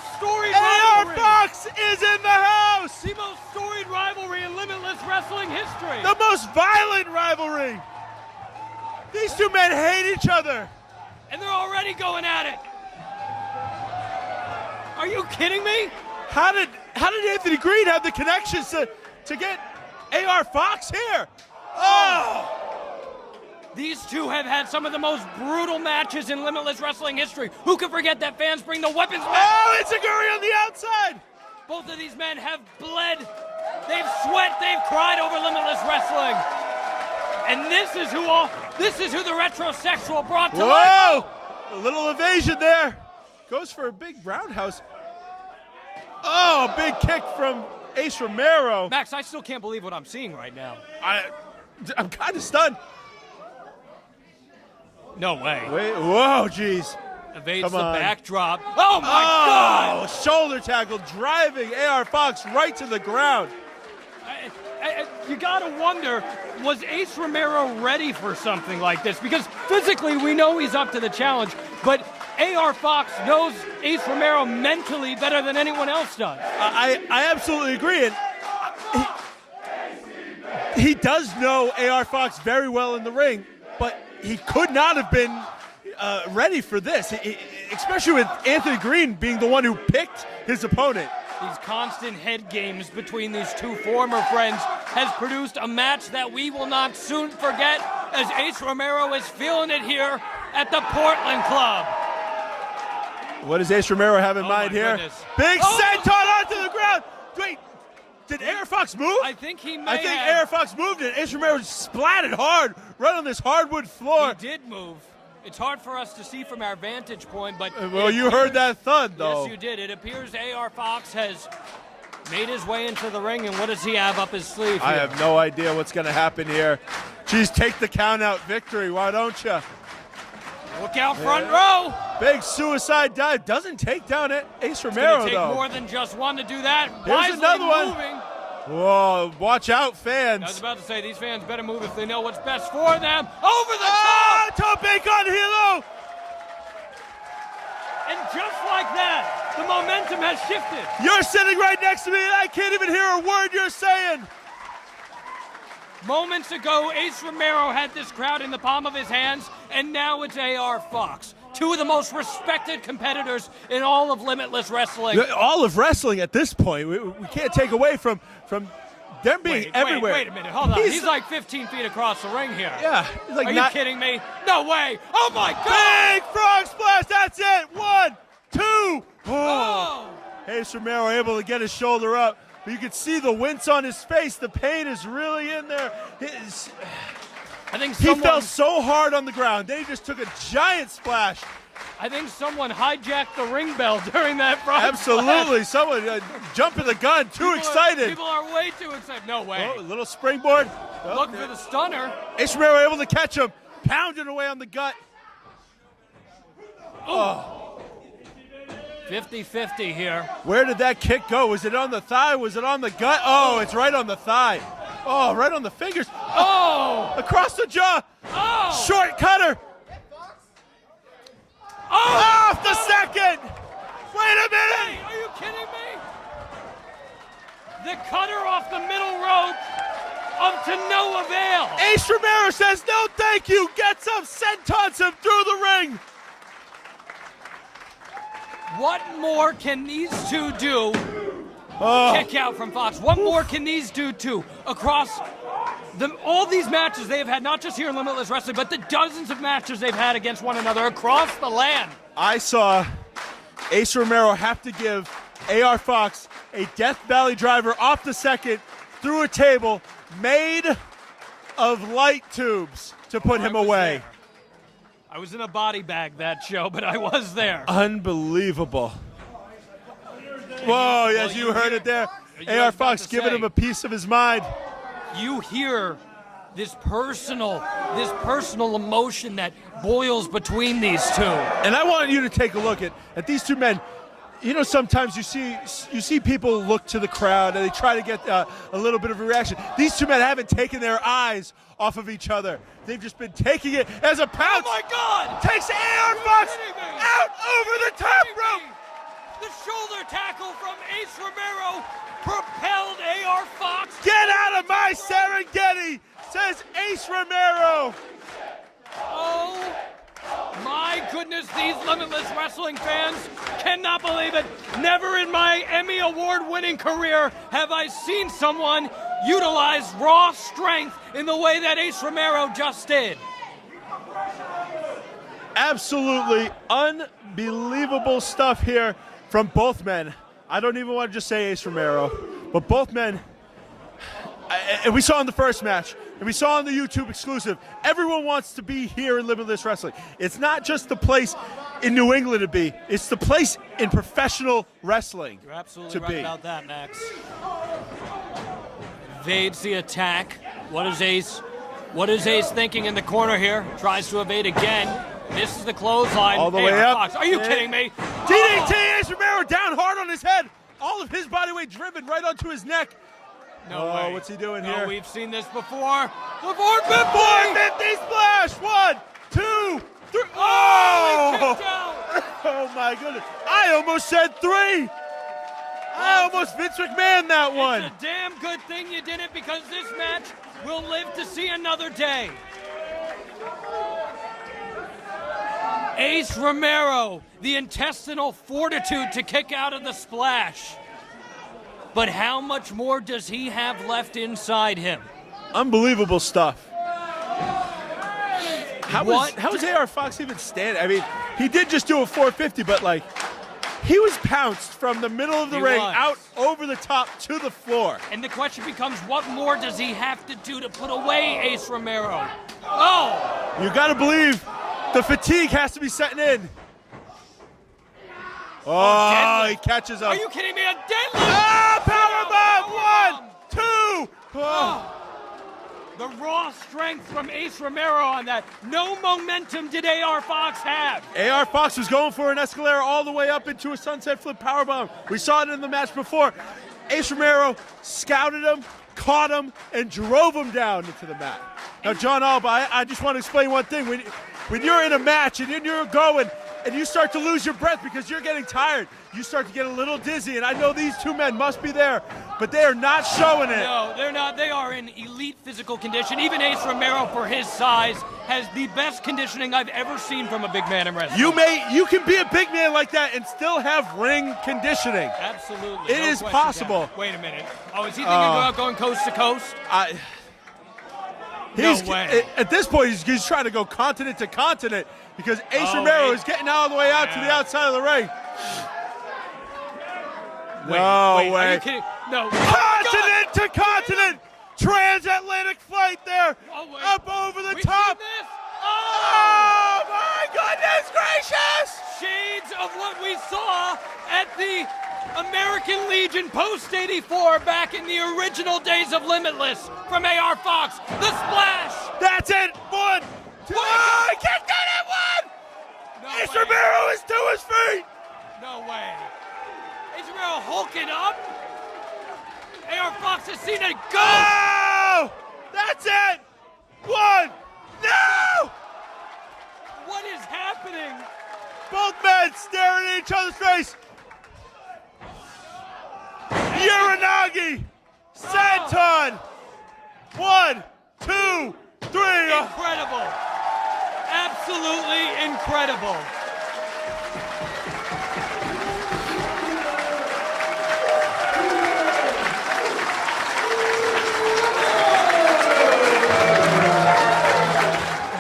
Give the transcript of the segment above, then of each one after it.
most storied AR rivalry. Fox is in the house. The most storied rivalry in Limitless Wrestling history. The most violent rivalry. These two men hate each other. And they're already going at it. Are you kidding me? How did Anthony Green have the connections to get AR Fox here? Oh! These two have had some of the most brutal matches in Limitless Wrestling history. Who could forget that fans bring the weapons back? Oh, it's a Guri on the outside. Both of these men have bled. They've sweat. They've cried over Limitless Wrestling. And this is who the retrosexual brought to life. Whoa! A little evasion there. Goes for a big roundhouse. Oh, a big kick from Ace Romero. Max, I still can't believe what I'm seeing right now. I'm kind of stunned. No way. Wait, whoa, jeez. Evades the backdrop. Oh, my God! Shoulder tackle driving AR Fox right to the ground. You gotta wonder, was Ace Romero ready for something like this? Because physically, we know he's up to the challenge, but AR Fox knows Ace Romero mentally better than anyone else does. I absolutely agree. And he does know AR Fox very well in the ring, but he could not have been ready for this, especially with Anthony Green being the one who picked his opponent. These constant head games between these two former friends has produced a match that we will not soon forget, as Ace Romero is feeling it here at the Portland Club. What does Ace Romero have in mind here? Goodness. Big senton onto the ground. Wait, did AR Fox move? I think he may I think have. AR Fox moved it. Ace Romero splatted hard right on this hardwood floor. He did move. It's hard for us to see from our vantage point, but... Well, you heard that thud, though. Yes, you did. It appears AR Fox has made his way into the ring, and what does he have up his sleeve here? I have no idea what's going to happen here. Geez, take the count-out victory, why don't you? Look out front row. Big suicide dive. Doesn't take down Ace Romero, It's going to take though. more than just one to do that. Here's Wisely another one. moving. Whoa, watch out, fans. I was about to say, these fans better move if they know what's best for them. Over the top! Top bake on Hilo. And just like that, the momentum has shifted. You're sitting right next to me, and I can't even hear a word you're saying. Moments ago, Ace Romero had this crowd in the palm of his hands, and now it's AR Fox. Two of the most respected competitors in all of Limitless Wrestling. All of wrestling at this point. We can't take away from them being everywhere. Wait a minute, hold on. He's like 15 feet across the ring here. Yeah. He's like Are you kidding me? No way. Oh, my God. Big frog splash. That's it. 1, 2. Oh. Ace Romero able to get his shoulder up. But you can see the wince on his face. The pain is really in there. I think he fell so hard on the ground. They just took a giant splash. I think someone hijacked the ring bell during that frog Absolutely. splash. Someone jumping the gun. Too excited. People are way too excited. No way. Oh, a little springboard. Looking for the stunner. Ace Romero able to catch him. Pounding away on the gut. Oh. 50-50 here. Where did that kick go? Was it on the thigh? Was it on the gut? Oh, it's right on the thigh. Oh, right on the fingers. Oh! Across the jaw. Oh! Short cutter. Oh! Off the second. Wait a minute. Hey, are you kidding me? The cutter off the middle rope up to no avail. Ace Romero says no thank you. Gets up, sentons him through the ring. What more can these two do? Kick out from Fox. What more can these two do across all these matches they have had, not just here in Limitless Wrestling, but the dozens of matches they've had against one another across the land? I saw Ace Romero have to give AR Fox a Death Valley driver off the second through a table made of light tubes to put him away. There. I was in a body bag that show, but I was there. Unbelievable. Whoa, yes, you heard it there. AR Fox giving him a piece of his mind. You hear this personal emotion that boils between these two. And I want you to take a look at these two men. You know, sometimes you see people look to the crowd and they try to get a little bit of a reaction. These two men haven't taken their eyes off of each other. They've just been taking it as a pounce. Oh my God! Takes AR Fox out over the top rope. The shoulder Shoulder tackle from Ace Romero propelled AR Fox. Get out of my Serengeti, says Ace Romero. Oh my goodness, these Limitless Wrestling fans cannot believe it. Never in my Emmy Award-winning career have I seen someone utilize raw strength in the way that Ace Romero just did. Absolutely unbelievable stuff here from both men. I don't even want to just say Ace Romero, but both men, and we saw in the first match, and we saw on the YouTube exclusive, everyone wants to be here in Limitless Wrestling. It's not just the place in New England to be, it's the place in professional wrestling. You're absolutely to right be. about that, Max. Evades the attack. What is Ace thinking in the corner here? Tries to evade again. Misses the clothesline. All the way up. Fox. Are you kidding me? DDT, Ace Romero down hard on his head. All of his body weight driven right onto his neck. No way. What's he doing no, here? We've seen this before. The 450! 450 splash! 1, 2, 3. Oh! He Oh! kicked out. Oh my goodness. I almost said 3. I almost Vince McMahon that one. It's a damn good thing you did it because this match will live to see another day. Ace Romero, the intestinal fortitude to kick out of the splash. But how much more does he have left inside him? Unbelievable stuff. How What? was AR Fox even standing? I mean, he did just do a 450, but like, he was pounced from the middle of the He ring was. out over the top to the floor. And the question becomes, what more does he have to do to put away Ace Romero? Oh! You gotta believe the fatigue has to be setting in. Oh, deadlift. he catches up. Are you kidding me? A deadlift! Ah, powerbomb! 1, 2. Oh. The raw strength from Ace Romero on that. No momentum did AR Fox have. AR Fox was going for an Escalera all the way up into a sunset flip powerbomb. We saw it in the match before. Ace Romero scouted him, caught him, and drove him down into the mat. Now, John Alba, I just want to explain one thing. When you're in a match and you're going and you start to lose your breath because you're getting tired, you start to get a little dizzy, and I know these two men must be there, but they are not showing it. No, they're not. They are in elite physical condition. Even Ace Romero, for his size, has the best conditioning I've ever seen from a big man in wrestling. You can be a big man like that and still have ring conditioning. Absolutely. It no is question possible. down. Wait a minute. Oh, is he thinking about going coast to coast? No way. At this point, he's trying to go continent to continent because Ace Romero is getting all the way out to the outside of the ring. Wait, No way. Are you kidding? No. Continent to continent. Transatlantic flight there. Oh, wait. Up over the We've top. seen this? Oh, my goodness gracious. Shades of what we saw at the American Legion post 84 back in the original days of Limitless from AR Fox. The splash. That's it. 1, 2. Oh, he kicked out at 1. No Ace way. Romero is to his feet. No way. Ace Romero hulking up. AR Fox has seen it go. Oh, that's it. 1. No. What is happening? Both men staring at each other's face. Uranagi, Senton. 1, 2, 3. Incredible. Absolutely incredible.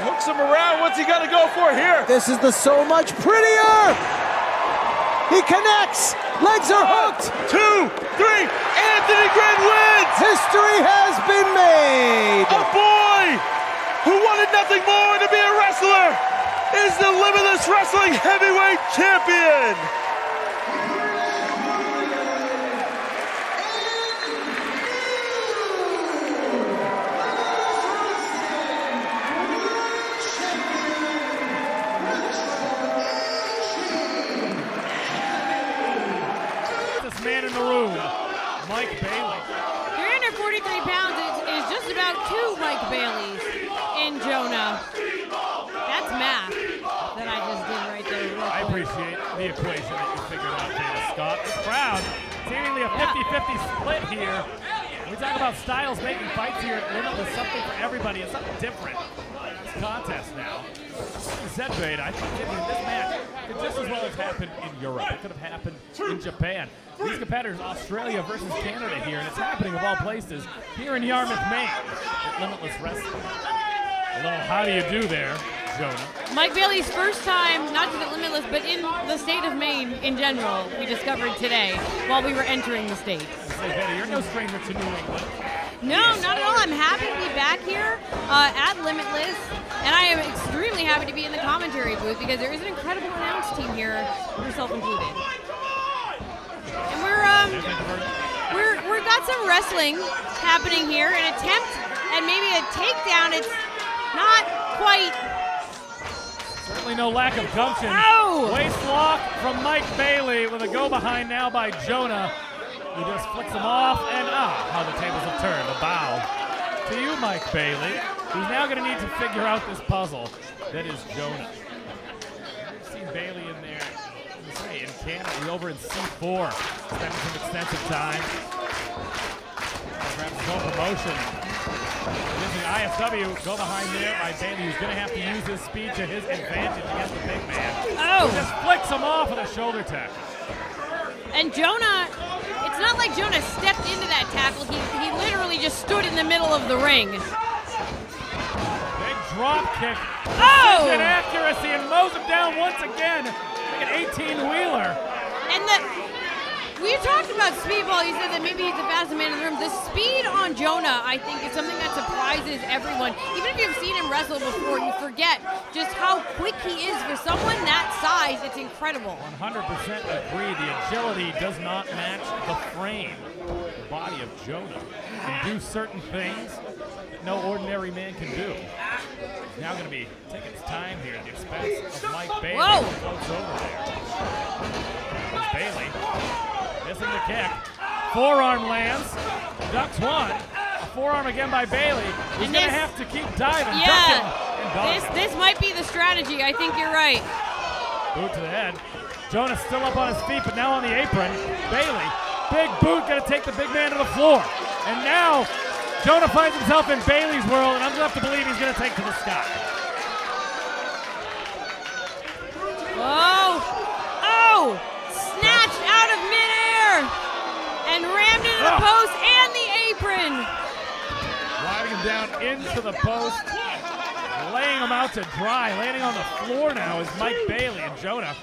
Hooks him around. What's he got to go for here? This is the so much prettier. He connects. Legs are hooked. 2, 3. Anthony Grin wins. History has been made. A boy who wanted nothing more to be a wrestler is the Limitless Wrestling Heavyweight Champion. Man in the room, Mike Bailey. 343 pounds is just about 2 Mike Baileys in Jonah. That's math that I just did right there. I appreciate the equation that you figured out, Dana Scott. This crowd, seemingly a 50-50 split here. We talk about styles making fights here at Limitless, something for everybody. It's something different. It's a contest now. Like I said, Bade, I think this match could just as well have happened in Europe. It could have happened in Japan. These competitors, Australia versus Canada here, and it's happening of all places here in Yarmouth, Maine, at Limitless Wrestling. A little how do you do there, Jonah? Mike Bailey's first time, not just at Limitless, but in the state of Maine in general, we discovered today while we were entering the state. Say, Betty, you're no stranger to New England. No, not at all. I'm happy to be back here at Limitless, and I am extremely happy to be in the commentary booth because there is an incredible announce team here, yourself included. And we're got some wrestling happening here, an attempt at maybe a takedown. It's not quite. Certainly no lack of gumption. Ow! Waist lock from Mike Bailey with a go behind now by Jonah. He just flicks him off, and how the tables have turned. A bow to you, Mike Bailey, who's now going to need to figure out this puzzle that is Jonah. We've seen Bailey in there, in Canada. He's over in C4, spending some extensive time. Grabs his own promotion. This is ISW, go behind there by Bailey, who's going to have to use his speed to his advantage against the big man. Oh! He just flicks him off with a shoulder tackle. And Jonah, it's not like Jonah stepped into that tackle. He literally just stood in the middle of the ring. Big drop kick. Oh! Precision accuracy and mows him down once again. Like an 18-wheeler. And we talked about speedball. You said that maybe he's the fastest man in the room. The speed on Jonah, I think, is something that surprises everyone. Even if you've seen him wrestle before, you forget just how quick he is for someone that size. It's incredible. 100% agree. The agility does not match the frame. The body of Jonah can do certain things that no ordinary man can do. He's now going to be taking his time here at the expense of Mike Bailey. Whoa! Floats over there. There's Bailey. Missing the kick. Forearm lands. Ducks one. A forearm again by Bailey. He's going to have to keep diving, ducking, and dodging. This might be the strategy. I think you're right. Boot to the head. Jonah still up on his feet, but now on the apron. Bailey, big boot, going to take the big man to the floor. And now Jonah finds himself in Bailey's world, and I'm going to have to believe he's going to take to the sky. Oh! Oh! Snatched out of midair and rammed into the post and the apron. Driving him down into the post, laying him out to dry. Landing on the floor now is Mike Bailey, and Jonah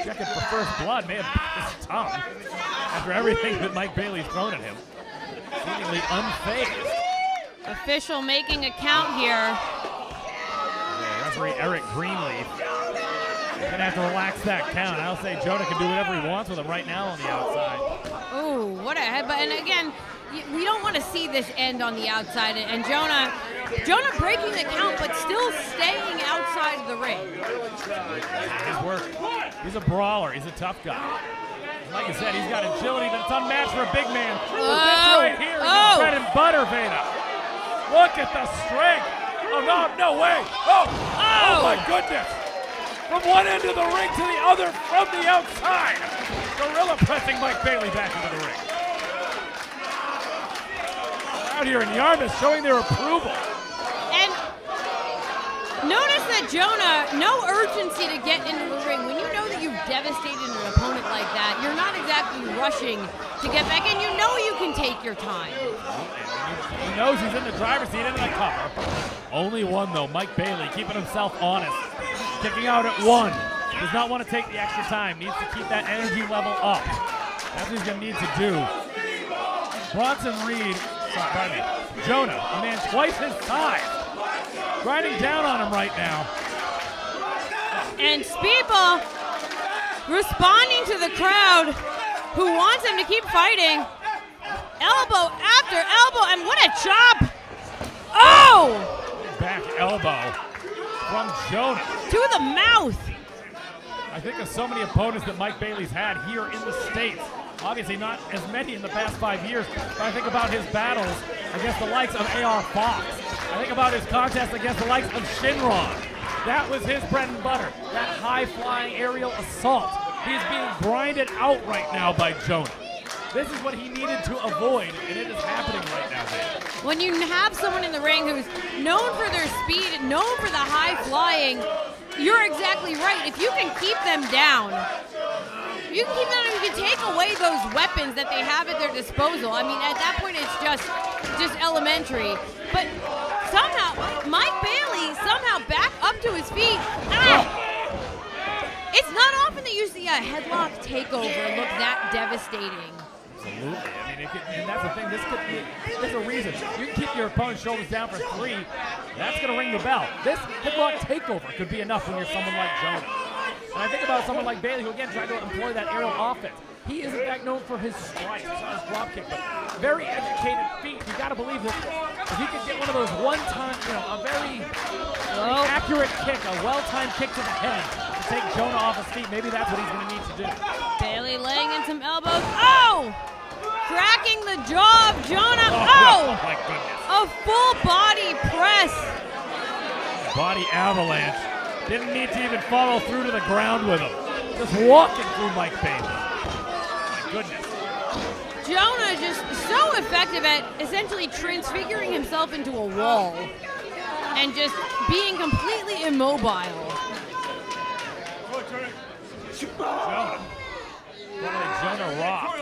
checking for first blood. May have bit his tongue after everything that Mike Bailey's thrown at him. Seemingly unfazed. Official making a count here. Yeah, referee Eric Greenleaf. He's going to have to relax that count. I'll say Jonah can do whatever he wants with him right now on the outside. Oh, what a headbutt. And again, we don't want to see this end on the outside. And Jonah breaking the count, but still staying outside the ring. His work. He's a brawler. He's a tough guy. Like I said, he's got agility that's unmatched for a big man. This right here is his bread and butter, Veda. Look at the strength. Oh, no way. Oh my goodness. From one end of the ring to the other from the outside. Gorilla pressing Mike Bailey back into the ring. Out here in Yarmouth showing their approval. And notice that Jonah, no urgency to get into the ring. When you know that you've devastated an opponent like that, you're not exactly rushing to get back in. You know you can take your time. He knows he's in the driver's seat into the cover. Only one, though. Mike Bailey keeping himself honest. Kicking out at one. Does not want to take the extra time. Needs to keep that energy level up. That's what he's going to need to do. Bronson Reed, pardon me, Jonah, a man twice his size. Grinding down on him right now. And Speedball responding to the crowd who wants him to keep fighting. Elbow after elbow, and what a chop! Oh! Back elbow from Jonah. To the mouth. I think of so many opponents that Mike Bailey's had here in the States. Obviously not as many in the past 5 years, but I think about his battles against the likes of A.R. Fox. I think about his contest against the likes of Shinron. That was his bread and butter, that high-flying aerial assault. He is being grinded out right now by Jonah. This is what he needed to avoid, and it is happening right now, man. When you have someone in the ring who's known for their speed, known for the high flying, you're exactly right. If you can keep them down, you can take away those weapons that they have at their disposal. I mean, at that point, it's just elementary. But somehow, Mike Bailey somehow back up to his feet. It's not often that you see a headlock takeover look that devastating. Absolutely. I mean, and that's the thing. There's a reason. You can keep your opponent's shoulders down for 3. That's going to ring the bell. This headlock takeover could be enough when you're someone like Jonah. And I think about someone like Bailey, who again tried to employ that aerial offense. He is in fact known for his strikes, his drop kick, but very educated feet. You got to believe that if he could get one of those one-time, a very accurate kick, a well-timed kick to the head to take Jonah off his feet, maybe that's what he's going to need to do. Bailey laying in some elbows. Oh! Cracking the jaw of Jonah. Oh my goodness. A full body press. Body avalanche. Didn't need to even follow through to the ground with him. Just walking through Mike Bailey. My goodness. Jonah just so effective at essentially transfiguring himself into a wall and just being completely immobile. Jonah rock.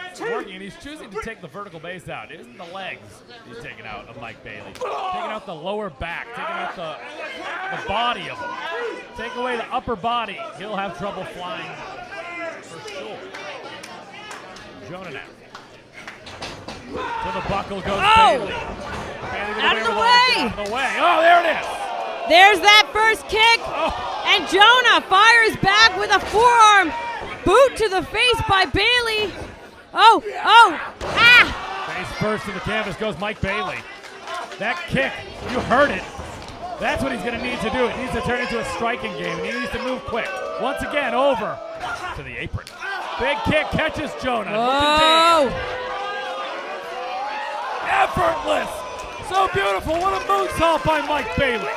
It's working, and he's choosing to take the vertical base out. It isn't the legs he's taking out of Mike Bailey. Taking out the lower back, taking out the body of him. Take away the upper body, he'll have trouble flying for sure. Jonah now. To the buckle goes Bailey. Bailey Out of the way! Oh, there it is! There's that first kick, and Jonah fires back with a forearm boot to the face by Bailey. Face first to the canvas goes Mike Bailey. That kick, you heard it. That's what he's going to need to do. He needs to turn into a striking game, and he needs to move quick. Once again, over to the apron. Big kick catches Jonah. Effortless. So beautiful. What a moonsault by Mike Bailey.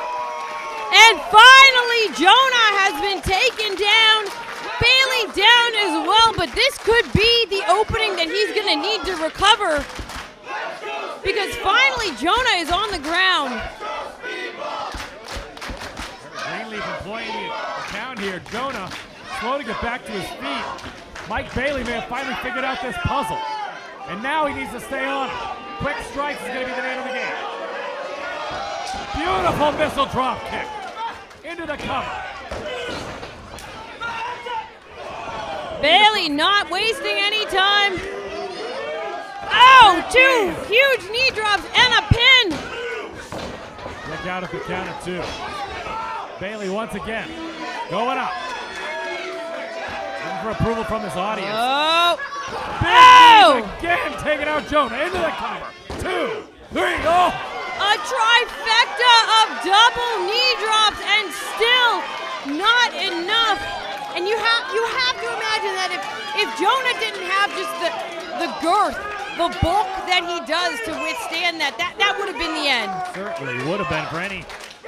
And finally, Jonah has been taken down. Bailey down as well, but this could be the opening that he's going to need to recover, because finally Jonah is on the ground. Greenleaf employing the count here. Jonah slow to get back to his feet. Mike Bailey may have finally figured out this puzzle, and now he needs to stay on it. Quick strikes is going to be the name of the game. Beautiful missile drop kick into the cover. Bailey not wasting any time. Oh, 2 huge knee drops and a pin. Look out at the count of 2. Bailey once again going up. Looking for approval from his audience. Again taking out Jonah into the cover. 2, 3, oh! A trifecta of double knee drops and still not enough. And you have to imagine that if Jonah didn't have just the girth, the bulk that he does to withstand that would have been the end. Certainly would have been for any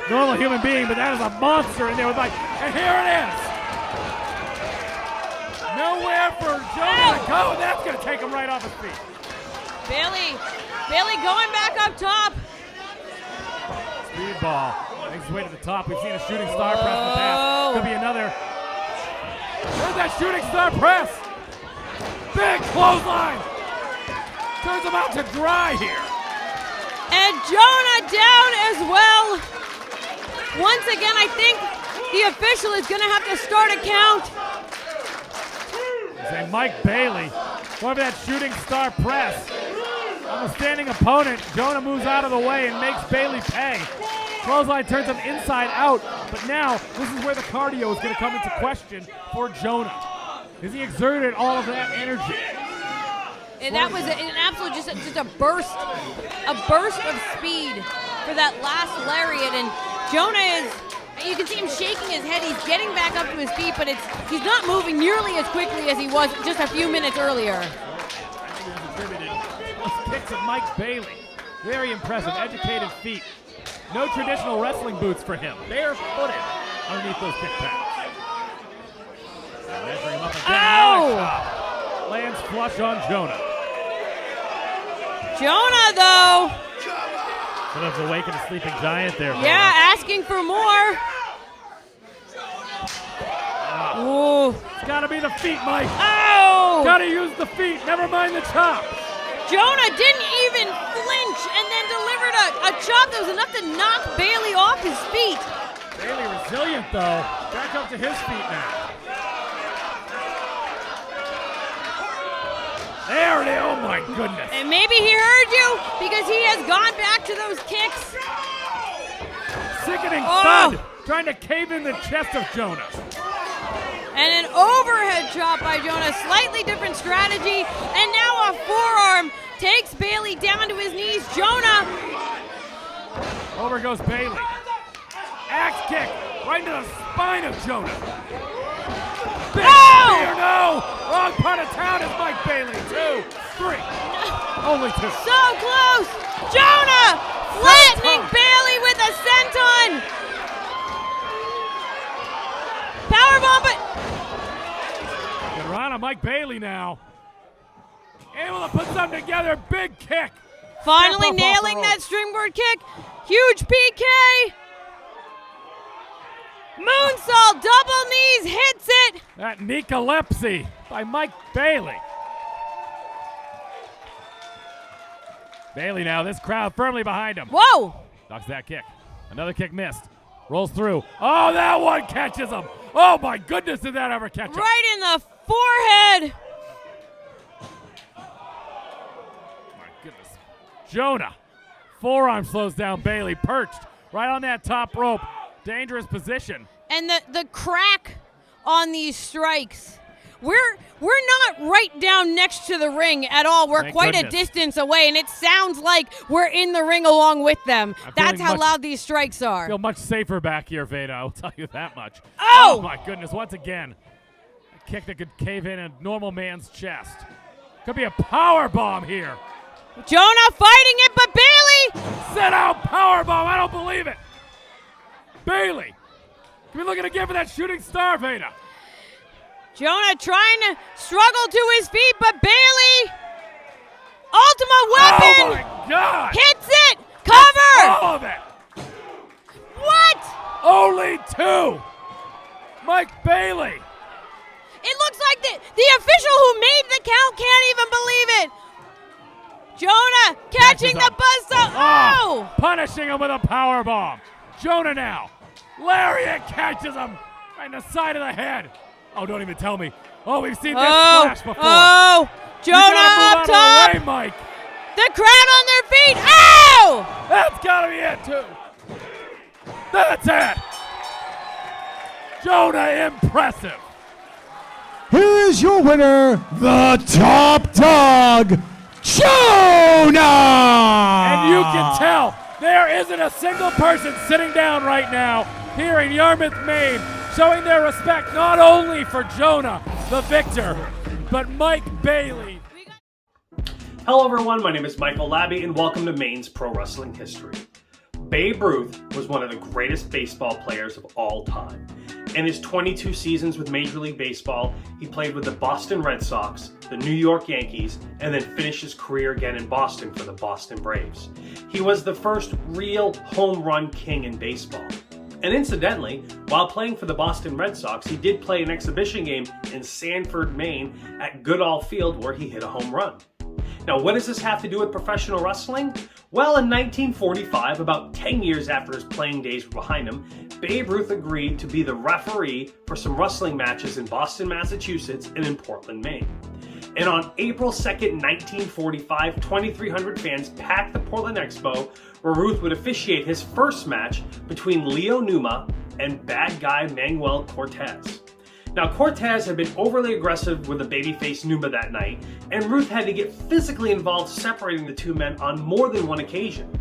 normal human being, but that is a monster in there with Mike. And here it is. Nowhere for Jonah to go. That's going to take him right off his feet. Bailey going back up top. Speedball makes his way to the top. We've seen a shooting star press in the past. Could be another. There's that shooting star press. Big clothesline. Turns him out to dry here. And Jonah down as well. Once again, I think the official is going to have to start a count. Say Mike Bailey going for that shooting star press. On the standing opponent, Jonah moves out of the way and makes Bailey pay. Clothesline turns him inside out, but now this is where the cardio is going to come into question for Jonah. Because he exerted all of that energy. And that was an absolute just a burst of speed for that last lariat. And Jonah you can see him shaking his head. He's getting back up to his feet, but he's not moving nearly as quickly as he was just a few minutes earlier. Those kicks of Mike Bailey. Very impressive, educated feet. No traditional wrestling boots for him. Barefooted underneath those kick pads. Measuring him up again. Lands flush on Jonah. Jonah, though. Could have awakened a sleeping giant there. Yeah, asking for more. Ooh. It's got to be the feet, Mike. Oh! Got to use the feet. Never mind the chop. Jonah didn't even flinch and then delivered a chop that was enough to knock Bailey off his feet. Bailey resilient, though. Back up to his feet now. There it is. Oh, my goodness. And maybe he heard you because he has gone back to those kicks. Sickening thud. Trying to cave in the chest of Jonah. And an overhead chop by Jonah. Slightly different strategy. And now a forearm takes Bailey down to his knees. Jonah. Over goes Bailey. Axe kick right into the spine of Jonah. Big spear, no! Wrong part of town is Mike Bailey. 2, 3. Only 2. So close. Jonah flattening Bailey with a senton. Powerbomb, but Good run on Mike Bailey now. Able to put something together. Big kick. finally Step up off the nailing rope. that springboard kick. Huge PK. Moonsault, double knees, hits it. That Nicolepsy by Mike Bailey. Bailey now, this crowd firmly behind him. Whoa. Ducks that kick. Another kick missed. Rolls through. Oh, that one catches him. Oh, my goodness, did that ever catch him? Right in the forehead. My goodness. Jonah. Forearm slows down Bailey. Perched right on that top rope. Dangerous position. And the crack on these strikes. We're not right down next to the ring at all. We're Thank quite goodness. a distance away, and it sounds like we're in the ring along with them. I'm That's feeling how much- loud these strikes are. Feel much safer back here, Veda. I'll tell you that much. Oh! My goodness, once again. A kick that could cave in a normal man's chest. Could be a power bomb here. Jonah fighting it, but Bailey. Sit down power bomb. I don't believe it. Bailey. Can we look at again for that shooting star, Veda? Jonah trying to struggle to his feet, but Bailey. Ultimate weapon. Oh my God. Hits it. Cover. All of it. What? Only 2. Mike Bailey. It looks like the official who made the count can't even believe it. Jonah catching Catches the buzzsaw. Oh! Punishing him with a power bomb. Jonah now. Lariat catches him right in the side of the head. Oh, don't even tell me. Oh, we've seen this splash before. Oh! You gotta Jonah move up out of top. the way, Mike. The crowd on their feet. Oh! That's gotta be it, too. That's it. Jonah, impressive. Here is your winner, the top dog, Jonah! And you can tell there isn't a single person sitting down right now here in Yarmouth, Maine, showing their respect not only for Jonah, the victor, but Mike Bailey. Hello everyone, my name is Michael Labby and welcome to Maine's Pro Wrestling History. Babe Ruth was one of the greatest baseball players of all time. In his 22 seasons with Major League Baseball, he played with the Boston Red Sox, the New York Yankees, and then finished his career again in Boston for the Boston Braves. He was the first real home run king in baseball. And incidentally, while playing for the Boston Red Sox, he did play an exhibition game in Sanford, Maine at Goodall Field where he hit a home run. Now, what does this have to do with professional wrestling? Well, in 1945, about 10 years after his playing days were behind him, Babe Ruth agreed to be the referee for some wrestling matches in Boston, Massachusetts, and in Portland, Maine. And on April 2nd, 1945, 2,300 fans packed the Portland Expo, where Ruth would officiate his first match between Leo Numa and bad guy Manuel Cortez. Now, Cortez had been overly aggressive with the babyface Numa that night, and Ruth had to get physically involved separating the two men on more than one occasion.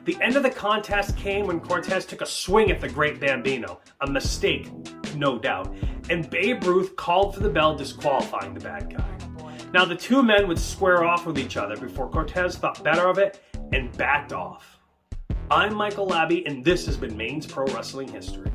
The end of the contest came when Cortez took a swing at the Great Bambino, a mistake, no doubt, and Babe Ruth called for the bell disqualifying the bad guy. Now, the two men would square off with each other before Cortez thought better of it and backed off. I'm Michael Labby, and this has been Maine's Pro Wrestling History.